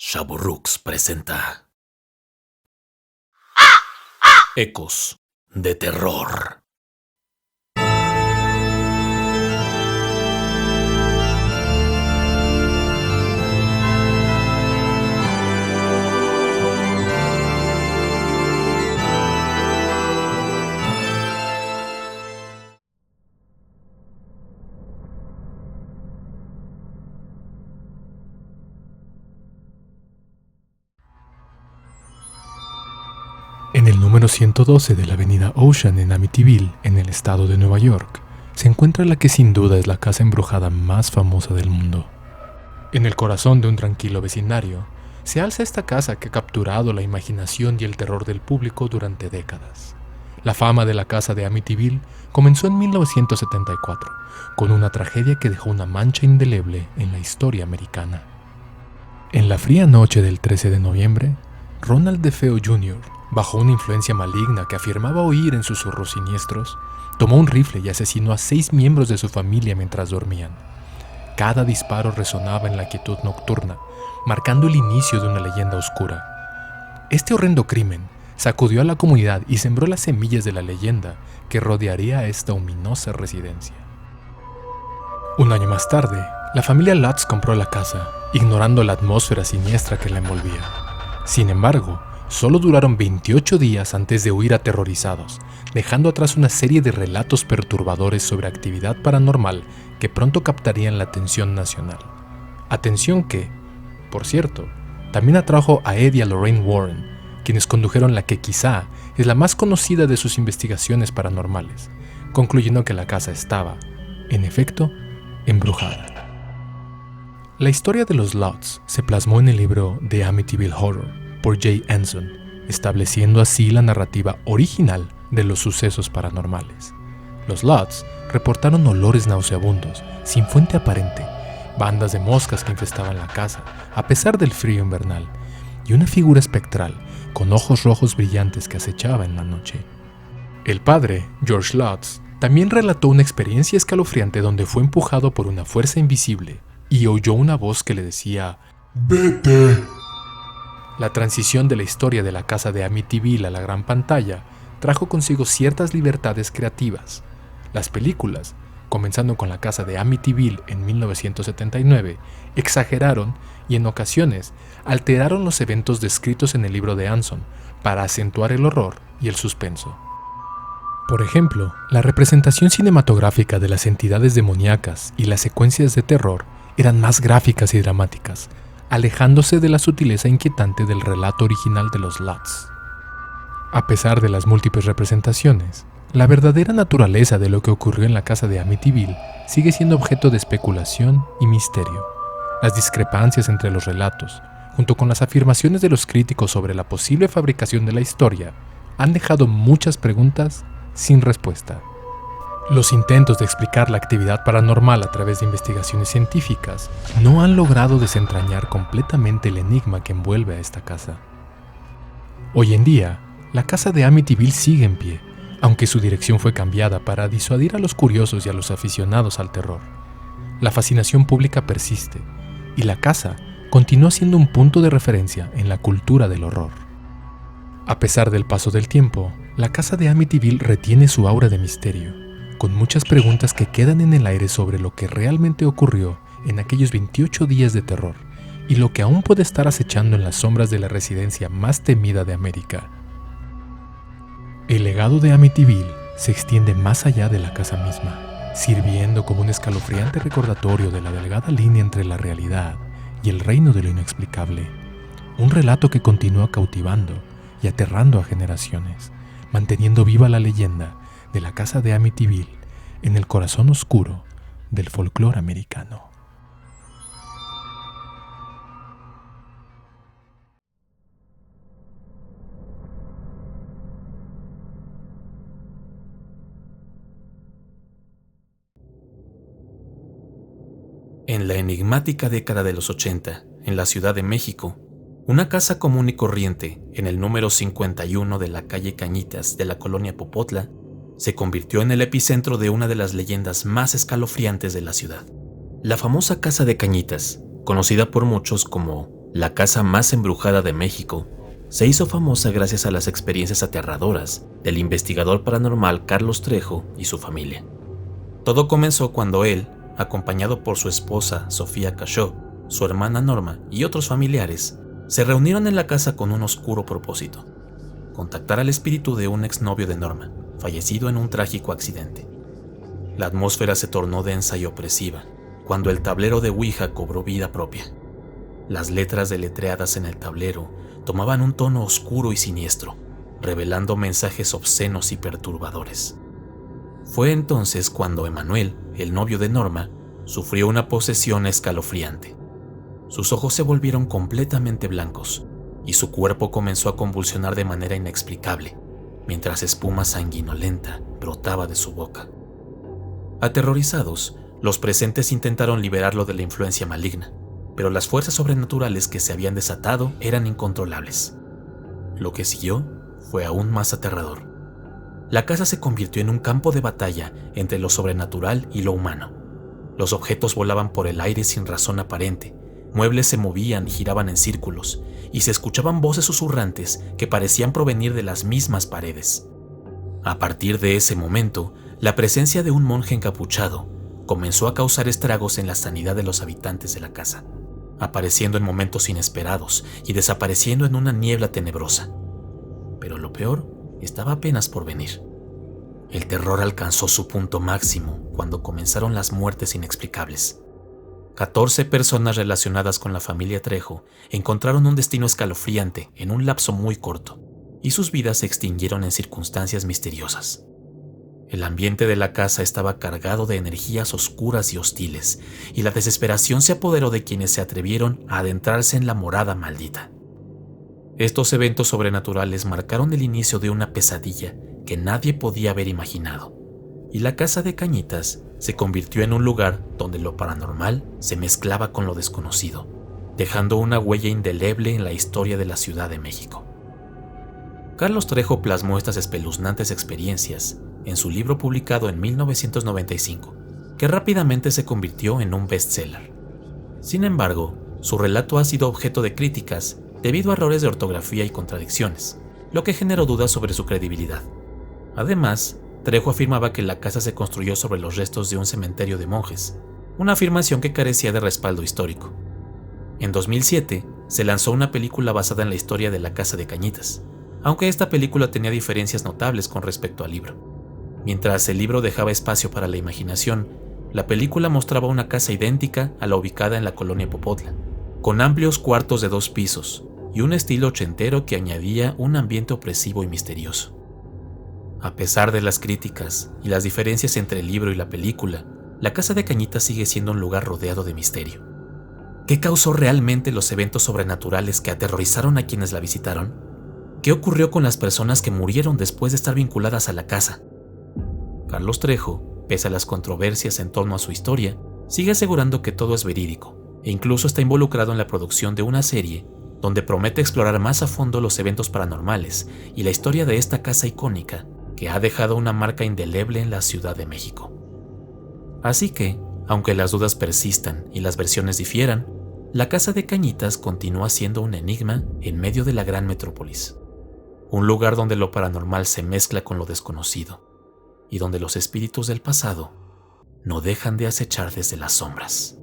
Shaburrux presenta Ecos de Terror. En el número 112 de la avenida Ocean en Amityville, en el estado de Nueva York, se encuentra la que sin duda es la casa embrujada más famosa del mundo. En el corazón de un tranquilo vecindario, se alza esta casa que ha capturado la imaginación y el terror del público durante décadas. La fama de la casa de Amityville comenzó en 1974, con una tragedia que dejó una mancha indeleble en la historia americana. En la fría noche del 13 de noviembre, Ronald DeFeo Jr., bajo una influencia maligna que afirmaba oír en susurros siniestros, tomó un rifle y asesinó a 6 miembros de su familia mientras dormían. Cada disparo resonaba en la quietud nocturna, marcando el inicio de una leyenda oscura. Este horrendo crimen sacudió a la comunidad y sembró las semillas de la leyenda que rodearía a esta ominosa residencia. Un año más tarde, la familia Lutz compró la casa, ignorando la atmósfera siniestra que la envolvía. Sin embargo, solo duraron 28 días antes de huir aterrorizados, dejando atrás una serie de relatos perturbadores sobre actividad paranormal que pronto captarían la atención nacional. Atención que, por cierto, también atrajo a Ed y a Lorraine Warren, quienes condujeron la que quizá es la más conocida de sus investigaciones paranormales, concluyendo que la casa estaba, en efecto, embrujada. La historia de los Lutz se plasmó en el libro The Amityville Horror por Jay Anson, estableciendo así la narrativa original de los sucesos paranormales. Los Lutz reportaron olores nauseabundos, sin fuente aparente, bandas de moscas que infestaban la casa, a pesar del frío invernal, y una figura espectral con ojos rojos brillantes que acechaba en la noche. El padre, George Lutz, también relató una experiencia escalofriante donde fue empujado por una fuerza invisible y oyó una voz que le decía «¡Vete!». La transición de la historia de la casa de Amityville a la gran pantalla trajo consigo ciertas libertades creativas. Las películas, comenzando con la casa de Amityville en 1979, exageraron y en ocasiones alteraron los eventos descritos en el libro de Anson para acentuar el horror y el suspenso. Por ejemplo, la representación cinematográfica de las entidades demoníacas y las secuencias de terror eran más gráficas y dramáticas, alejándose de la sutileza inquietante del relato original de los Lutz. A pesar de las múltiples representaciones, la verdadera naturaleza de lo que ocurrió en la casa de Amityville sigue siendo objeto de especulación y misterio. Las discrepancias entre los relatos, junto con las afirmaciones de los críticos sobre la posible fabricación de la historia, han dejado muchas preguntas sin respuesta. Los intentos de explicar la actividad paranormal a través de investigaciones científicas no han logrado desentrañar completamente el enigma que envuelve a esta casa. Hoy en día, la casa de Amityville sigue en pie, aunque su dirección fue cambiada para disuadir a los curiosos y a los aficionados al terror. La fascinación pública persiste, y la casa continúa siendo un punto de referencia en la cultura del horror. A pesar del paso del tiempo, la casa de Amityville retiene su aura de misterio, con muchas preguntas que quedan en el aire sobre lo que realmente ocurrió en aquellos 28 días de terror y lo que aún puede estar acechando en las sombras de la residencia más temida de América. El legado de Amityville se extiende más allá de la casa misma, sirviendo como un escalofriante recordatorio de la delgada línea entre la realidad y el reino de lo inexplicable. Un relato que continúa cautivando y aterrando a generaciones, manteniendo viva la leyenda de la casa de Amityville en el corazón oscuro del folclore americano. En la enigmática década de los 80, en la Ciudad de México, una casa común y corriente en el número 51 de la calle Cañitas de la colonia Popotla se convirtió en el epicentro de una de las leyendas más escalofriantes de la ciudad. La famosa casa de Cañitas, conocida por muchos como La casa más embrujada de México se hizo famosa gracias a las experiencias aterradoras del investigador paranormal Carlos Trejo y su familia. Todo comenzó cuando él, acompañado por su esposa Sofía Cachó, su hermana Norma y otros familiares, se reunieron en la casa con un oscuro propósito: contactar al espíritu de un exnovio de Norma, fallecido en un trágico accidente. La atmósfera se tornó densa y opresiva cuando el tablero de Ouija cobró vida propia. Las letras deletreadas en el tablero tomaban un tono oscuro y siniestro, revelando mensajes obscenos y perturbadores. Fue entonces cuando Emanuel, el novio de Norma, sufrió una posesión escalofriante. Sus ojos se volvieron completamente blancos y su cuerpo comenzó a convulsionar de manera inexplicable, mientras espuma sanguinolenta brotaba de su boca. Aterrorizados, los presentes intentaron liberarlo de la influencia maligna, pero las fuerzas sobrenaturales que se habían desatado eran incontrolables. Lo que siguió fue aún más aterrador. La casa se convirtió en un campo de batalla entre lo sobrenatural y lo humano. Los objetos volaban por el aire sin razón aparente, muebles se movían y giraban en círculos, y se escuchaban voces susurrantes que parecían provenir de las mismas paredes. A partir de ese momento, la presencia de un monje encapuchado comenzó a causar estragos en la sanidad de los habitantes de la casa, apareciendo en momentos inesperados y desapareciendo en una niebla tenebrosa. Pero lo peor estaba apenas por venir. El terror alcanzó su punto máximo cuando comenzaron las muertes inexplicables. 14 personas relacionadas con la familia Trejo encontraron un destino escalofriante en un lapso muy corto, y sus vidas se extinguieron en circunstancias misteriosas. El ambiente de la casa estaba cargado de energías oscuras y hostiles, y la desesperación se apoderó de quienes se atrevieron a adentrarse en la morada maldita. Estos eventos sobrenaturales marcaron el inicio de una pesadilla que nadie podía haber imaginado, y la casa de Cañitas se convirtió en un lugar donde lo paranormal se mezclaba con lo desconocido, dejando una huella indeleble en la historia de la Ciudad de México. Carlos Trejo plasmó estas espeluznantes experiencias en su libro publicado en 1995, que rápidamente se convirtió en un bestseller. Sin embargo, su relato ha sido objeto de críticas debido a errores de ortografía y contradicciones, lo que generó dudas sobre su credibilidad. Además, Trejo afirmaba que la casa se construyó sobre los restos de un cementerio de monjes, una afirmación que carecía de respaldo histórico. En 2007, se lanzó una película basada en la historia de la Casa de Cañitas, aunque esta película tenía diferencias notables con respecto al libro. Mientras el libro dejaba espacio para la imaginación, la película mostraba una casa idéntica a la ubicada en la colonia Popotla, con amplios cuartos de 2 pisos y un estilo ochentero que añadía un ambiente opresivo y misterioso. A pesar de las críticas y las diferencias entre el libro y la película, la Casa de Cañitas sigue siendo un lugar rodeado de misterio. ¿Qué causó realmente los eventos sobrenaturales que aterrorizaron a quienes la visitaron? ¿Qué ocurrió con las personas que murieron después de estar vinculadas a la casa? Carlos Trejo, pese a las controversias en torno a su historia, sigue asegurando que todo es verídico e incluso está involucrado en la producción de una serie donde promete explorar más a fondo los eventos paranormales y la historia de esta casa icónica que ha dejado una marca indeleble en la Ciudad de México. Así que, aunque las dudas persistan y las versiones difieran, la Casa de Cañitas continúa siendo un enigma en medio de la gran metrópolis, un lugar donde lo paranormal se mezcla con lo desconocido y donde los espíritus del pasado no dejan de acechar desde las sombras.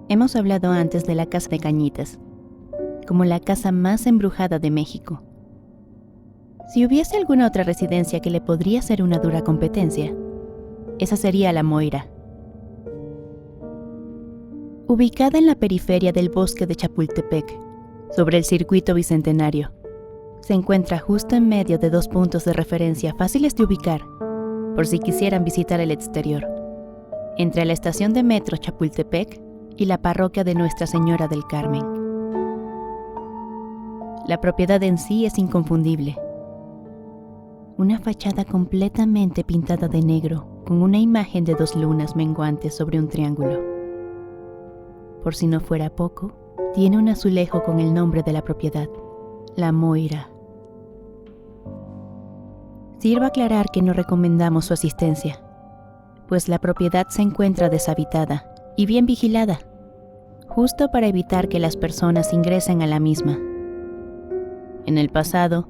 Hemos hablado antes de la Casa de Cañitas, como la casa más embrujada de México. Si hubiese alguna otra residencia que le podría ser una dura competencia, esa sería La Moira. Ubicada en la periferia del bosque de Chapultepec, sobre el circuito bicentenario, se encuentra justo en medio de 2 puntos de referencia fáciles de ubicar, por si quisieran visitar el exterior, entre la estación de metro Chapultepec y la parroquia de Nuestra Señora del Carmen. La propiedad en sí es inconfundible. Una fachada completamente pintada de negro, con una imagen de 2 lunas menguantes sobre un triángulo. Por si no fuera poco, tiene un azulejo con el nombre de la propiedad, La Moira. Sirve aclarar que no recomendamos su asistencia, pues la propiedad se encuentra deshabitada y bien vigilada, justo para evitar que las personas ingresen a la misma. En el pasado,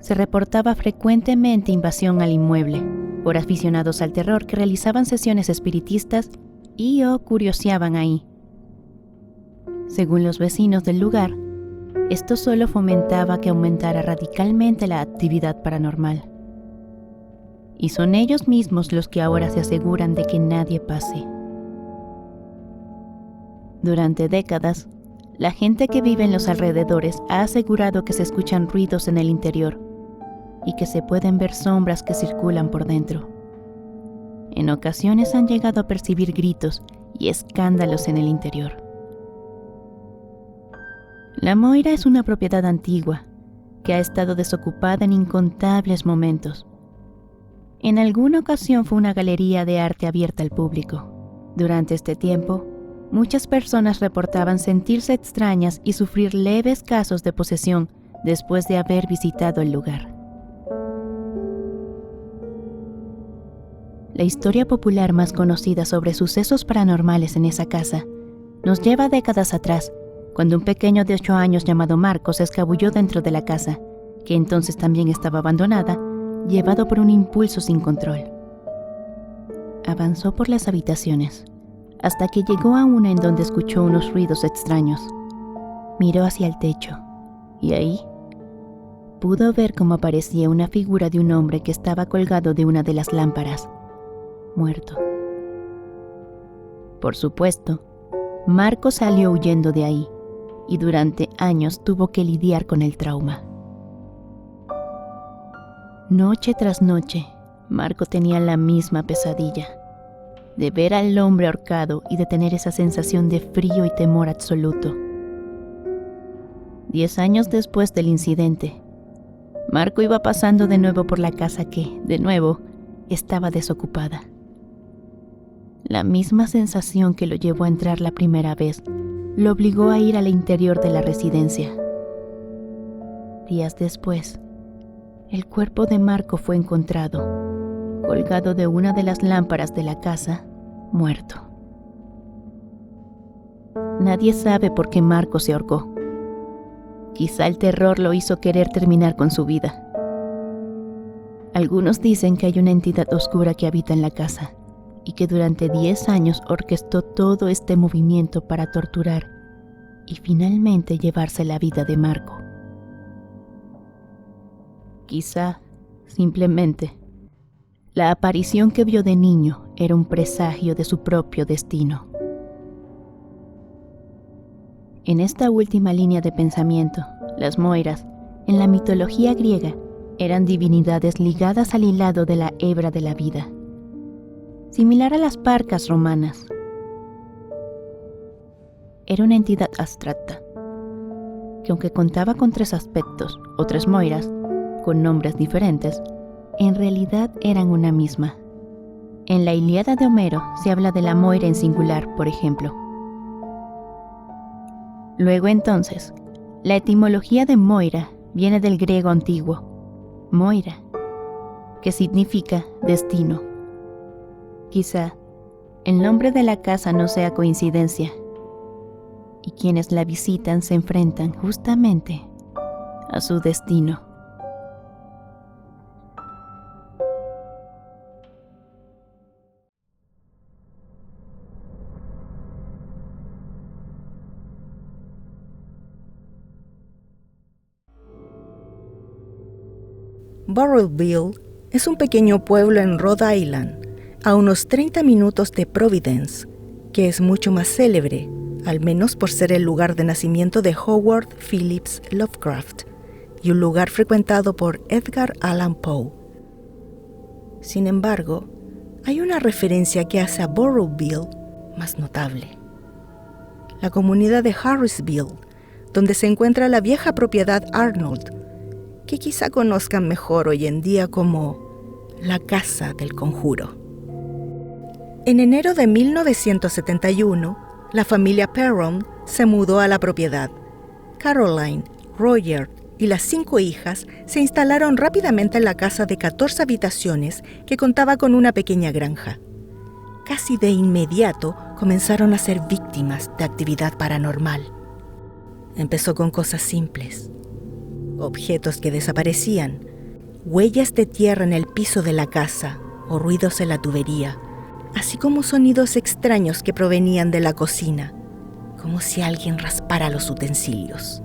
se reportaba frecuentemente invasión al inmueble por aficionados al terror que realizaban sesiones espiritistas y o curioseaban ahí. Según los vecinos del lugar, esto solo fomentaba que aumentara radicalmente la actividad paranormal. Y son ellos mismos los que ahora se aseguran de que nadie pase. Durante décadas, la gente que vive en los alrededores ha asegurado que se escuchan ruidos en el interior y que se pueden ver sombras que circulan por dentro. En ocasiones han llegado a percibir gritos y escándalos en el interior. La Moira es una propiedad antigua que ha estado desocupada en incontables momentos. En alguna ocasión fue una galería de arte abierta al público. Durante este tiempo, muchas personas reportaban sentirse extrañas y sufrir leves casos de posesión después de haber visitado el lugar. La historia popular más conocida sobre sucesos paranormales en esa casa nos lleva décadas atrás, cuando un pequeño de 8 años llamado Marco se escabulló dentro de la casa, que entonces también estaba abandonada, llevado por un impulso sin control. Avanzó por las habitaciones, hasta que llegó a una en donde escuchó unos ruidos extraños. Miró hacia el techo, y ahí pudo ver cómo aparecía una figura de un hombre que estaba colgado de una de las lámparas, muerto. Por supuesto, Marco salió huyendo de ahí, y durante años tuvo que lidiar con el trauma. Noche tras noche, Marco tenía la misma pesadilla, de ver al hombre ahorcado y de tener esa sensación de frío y temor absoluto. 10 años después del incidente, Marco iba pasando de nuevo por la casa que, de nuevo, estaba desocupada. La misma sensación que lo llevó a entrar la primera vez lo obligó a ir al interior de la residencia. Días después, el cuerpo de Marco fue encontrado, colgado de una de las lámparas de la casa, muerto. Nadie sabe por qué Marco se ahorcó. Quizá el terror lo hizo querer terminar con su vida. Algunos dicen que hay una entidad oscura que habita en la casa y que durante 10 años orquestó todo este movimiento para torturar y finalmente llevarse la vida de Marco. Quizá, simplemente, la aparición que vio de niño era un presagio de su propio destino. En esta última línea de pensamiento, las Moiras, en la mitología griega, eran divinidades ligadas al hilado de la hebra de la vida, similar a las parcas romanas. Era una entidad abstracta, que aunque contaba con 3 aspectos o 3 Moiras, con nombres diferentes, en realidad eran una misma. En la Ilíada de Homero se habla de la Moira en singular, por ejemplo. Luego entonces, la etimología de Moira viene del griego antiguo, Moira, que significa destino. Quizá el nombre de la casa no sea coincidencia, y quienes la visitan se enfrentan justamente a su destino. Burrillville es un pequeño pueblo en Rhode Island, a unos 30 minutos de Providence, que es mucho más célebre, al menos por ser el lugar de nacimiento de Howard Phillips Lovecraft y un lugar frecuentado por Edgar Allan Poe. Sin embargo, hay una referencia que hace a Burrillville más notable. La comunidad de Harrisville, donde se encuentra la vieja propiedad Arnold, que quizá conozcan mejor hoy en día como la Casa del Conjuro. En enero de 1971, la familia Perron se mudó a la propiedad. Caroline, Roger y las 5 hijas se instalaron rápidamente en la casa de 14 habitaciones que contaba con una pequeña granja. Casi de inmediato comenzaron a ser víctimas de actividad paranormal. Empezó con cosas simples: objetos que desaparecían, huellas de tierra en el piso de la casa o ruidos en la tubería, así como sonidos extraños que provenían de la cocina, como si alguien raspara los utensilios.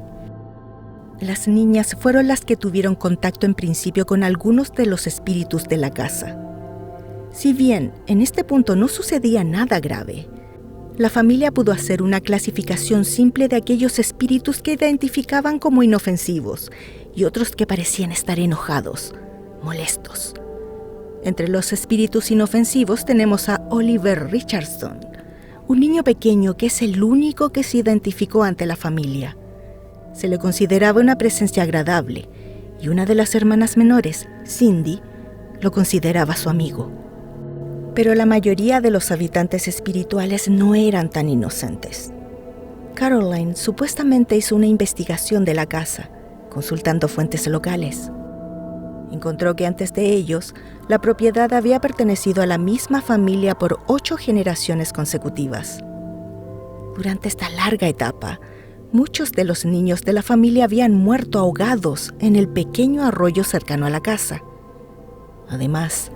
Las niñas fueron las que tuvieron contacto en principio con algunos de los espíritus de la casa. Si bien en este punto no sucedía nada grave, la familia pudo hacer una clasificación simple de aquellos espíritus que identificaban como inofensivos y otros que parecían estar enojados, molestos. Entre los espíritus inofensivos tenemos a Oliver Richardson, un niño pequeño que es el único que se identificó ante la familia. Se le consideraba una presencia agradable y una de las hermanas menores, Cindy, lo consideraba su amigo. Pero la mayoría de los habitantes espirituales no eran tan inocentes. Caroline supuestamente hizo una investigación de la casa, consultando fuentes locales. Encontró que antes de ellos, la propiedad había pertenecido a la misma familia por 8 generaciones consecutivas. Durante esta larga etapa, muchos de los niños de la familia habían muerto ahogados en el pequeño arroyo cercano a la casa. Además,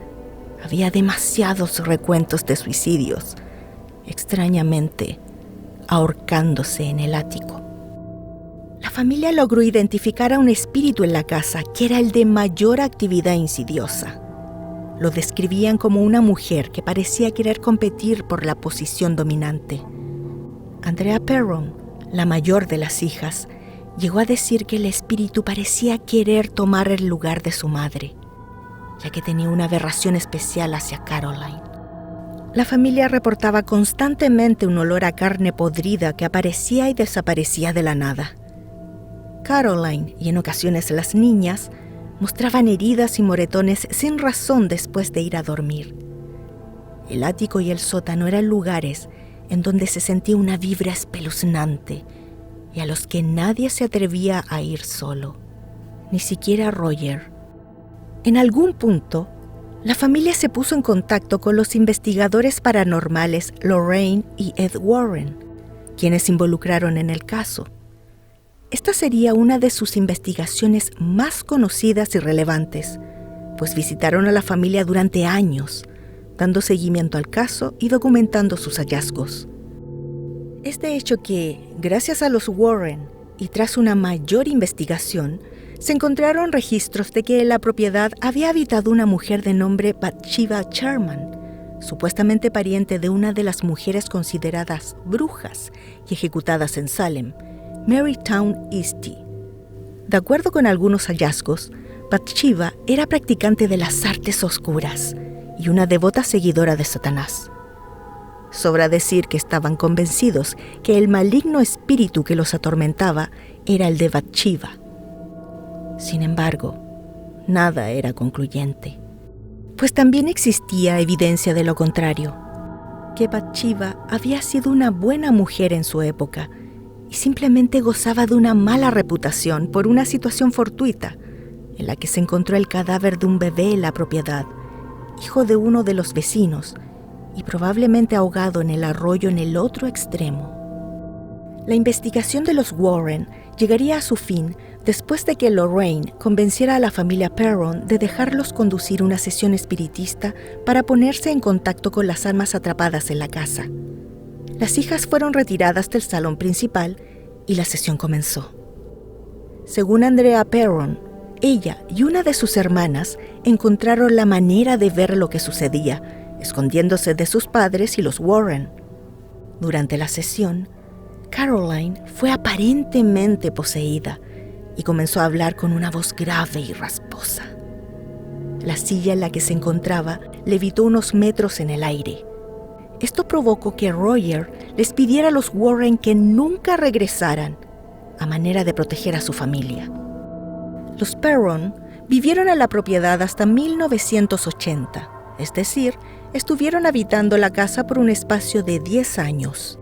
había demasiados recuentos de suicidios, extrañamente ahorcándose en el ático. La familia logró identificar a un espíritu en la casa que era el de mayor actividad insidiosa. Lo describían como una mujer que parecía querer competir por la posición dominante. Andrea Perron, la mayor de las hijas, llegó a decir que el espíritu parecía querer tomar el lugar de su madre, ya que tenía una aberración especial hacia Caroline. La familia reportaba constantemente un olor a carne podrida que aparecía y desaparecía de la nada. Caroline, y en ocasiones las niñas, mostraban heridas y moretones sin razón después de ir a dormir. El ático y el sótano eran lugares en donde se sentía una vibra espeluznante y a los que nadie se atrevía a ir solo, ni siquiera Roger. En algún punto, la familia se puso en contacto con los investigadores paranormales Lorraine y Ed Warren, quienes se involucraron en el caso. Esta sería una de sus investigaciones más conocidas y relevantes, pues visitaron a la familia durante años, dando seguimiento al caso y documentando sus hallazgos. Es de hecho que, gracias a los Warren y tras una mayor investigación, se encontraron registros de que en la propiedad había habitado una mujer de nombre Bathsheba Sherman, supuestamente pariente de una de las mujeres consideradas brujas y ejecutadas en Salem, Mary Town Eastie. De acuerdo con algunos hallazgos, Bathsheba era practicante de las artes oscuras y una devota seguidora de Satanás. Sobra decir que estaban convencidos que el maligno espíritu que los atormentaba era el de Bathsheba. Sin embargo, nada era concluyente, pues también existía evidencia de lo contrario, que Bathsheba había sido una buena mujer en su época y simplemente gozaba de una mala reputación por una situación fortuita en la que se encontró el cadáver de un bebé en la propiedad, hijo de uno de los vecinos, y probablemente ahogado en el arroyo en el otro extremo. La investigación de los Warren llegaría a su fin después de que Lorraine convenciera a la familia Perron de dejarlos conducir una sesión espiritista para ponerse en contacto con las almas atrapadas en la casa. Las hijas fueron retiradas del salón principal y la sesión comenzó. Según Andrea Perron, ella y una de sus hermanas encontraron la manera de ver lo que sucedía, escondiéndose de sus padres y los Warren. Durante la sesión, Caroline fue aparentemente poseída y comenzó a hablar con una voz grave y rasposa. La silla en la que se encontraba levitó unos metros en el aire. Esto provocó que Roger les pidiera a los Warren que nunca regresaran, a manera de proteger a su familia. Los Perron vivieron en la propiedad hasta 1980, es decir, estuvieron habitando la casa por un espacio de 10 años.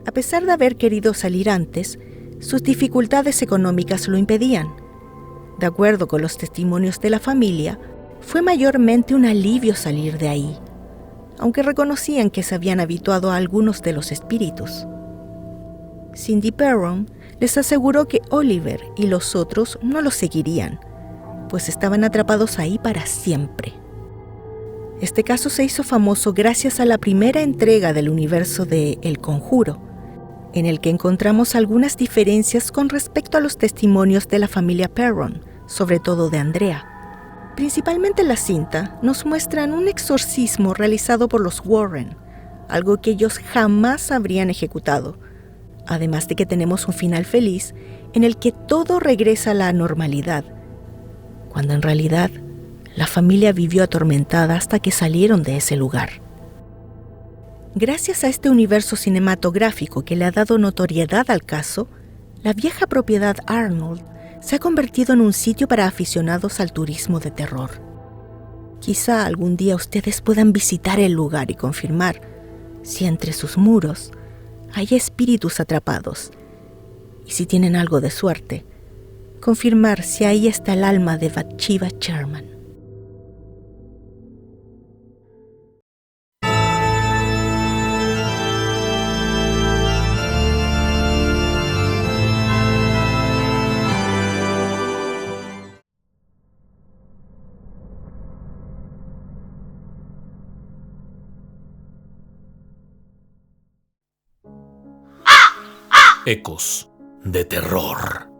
A pesar de haber querido salir antes, sus dificultades económicas lo impedían. De acuerdo con los testimonios de la familia, fue mayormente un alivio salir de ahí, aunque reconocían que se habían habituado a algunos de los espíritus. Cindy Perron les aseguró que Oliver y los otros no los seguirían, pues estaban atrapados ahí para siempre. Este caso se hizo famoso gracias a la primera entrega del universo de El Conjuro, en el que encontramos algunas diferencias con respecto a los testimonios de la familia Perron, sobre todo de Andrea. Principalmente en la cinta nos muestran un exorcismo realizado por los Warren, algo que ellos jamás habrían ejecutado, además de que tenemos un final feliz en el que todo regresa a la normalidad, cuando en realidad la familia vivió atormentada hasta que salieron de ese lugar. Gracias a este universo cinematográfico que le ha dado notoriedad al caso, la vieja propiedad Arnold se ha convertido en un sitio para aficionados al turismo de terror. Quizá algún día ustedes puedan visitar el lugar y confirmar si entre sus muros hay espíritus atrapados, y si tienen algo de suerte, confirmar si ahí está el alma de Bathsheba Sherman. Ecos de terror.